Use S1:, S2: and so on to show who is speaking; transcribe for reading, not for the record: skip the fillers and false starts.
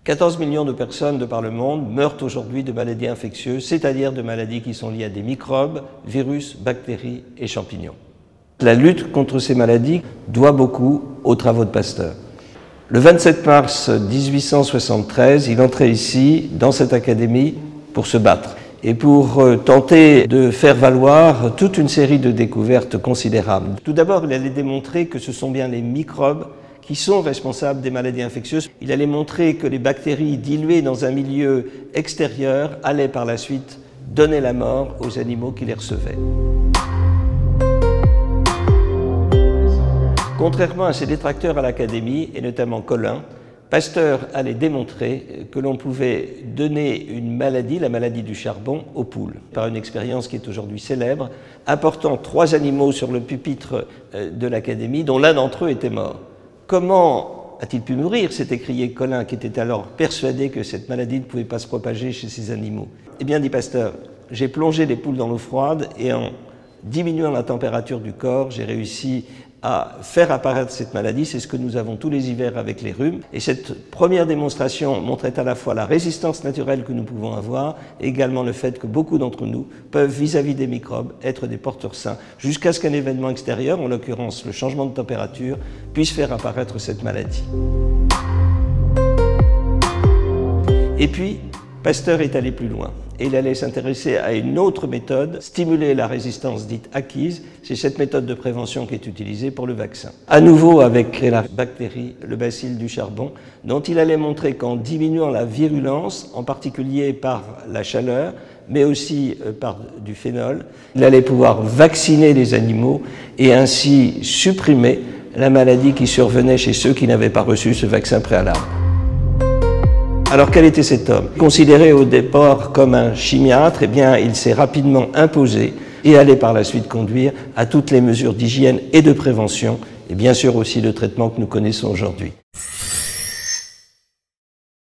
S1: 14 millions de personnes de par le monde meurent aujourd'hui de maladies infectieuses, c'est-à-dire de maladies qui sont liées à des microbes, virus, bactéries et champignons. La lutte contre ces maladies doit beaucoup aux travaux de Pasteur. Le 27 mars 1873, il entrait ici, dans cette académie, pour se battre et pour tenter de faire valoir toute une série de découvertes considérables. Tout d'abord, il allait démontrer que ce sont bien les microbes qui sont responsables des maladies infectieuses. Il allait montrer que les bactéries diluées dans un milieu extérieur allaient par la suite donner la mort aux animaux qui les recevaient. Contrairement à ses détracteurs à l'Académie, et notamment Colin, Pasteur allait démontrer que l'on pouvait donner une maladie, la maladie du charbon, aux poules, par une expérience qui est aujourd'hui célèbre, apportant 3 animaux sur le pupitre de l'Académie, dont l'un d'entre eux était mort. Comment a-t-il pu mourir? S'est écrié Colin, qui était alors persuadé que cette maladie ne pouvait pas se propager chez ces animaux. Eh bien, dit Pasteur, j'ai plongé les poules dans l'eau froide et en diminuant la température du corps, j'ai réussi à faire apparaître cette maladie. C'est ce que nous avons tous les hivers avec les rhumes. Et cette première démonstration montrait à la fois la résistance naturelle que nous pouvons avoir et également le fait que beaucoup d'entre nous peuvent, vis-à-vis des microbes, être des porteurs sains, jusqu'à ce qu'un événement extérieur, en l'occurrence le changement de température, puisse faire apparaître cette maladie. Et puis, Pasteur est allé plus loin et il allait s'intéresser à une autre méthode, stimuler la résistance dite acquise. C'est cette méthode de prévention qui est utilisée pour le vaccin. À nouveau avec la bactérie, le bacille du charbon, dont il allait montrer qu'en diminuant la virulence, en particulier par la chaleur, mais aussi par du phénol, il allait pouvoir vacciner les animaux et ainsi supprimer la maladie qui survenait chez ceux qui n'avaient pas reçu ce vaccin préalable. Alors quel était cet homme? Considéré au départ comme un chimiatre, eh bien il s'est rapidement imposé et allait par la suite conduire à toutes les mesures d'hygiène et de prévention, et bien sûr aussi le traitement que nous connaissons aujourd'hui.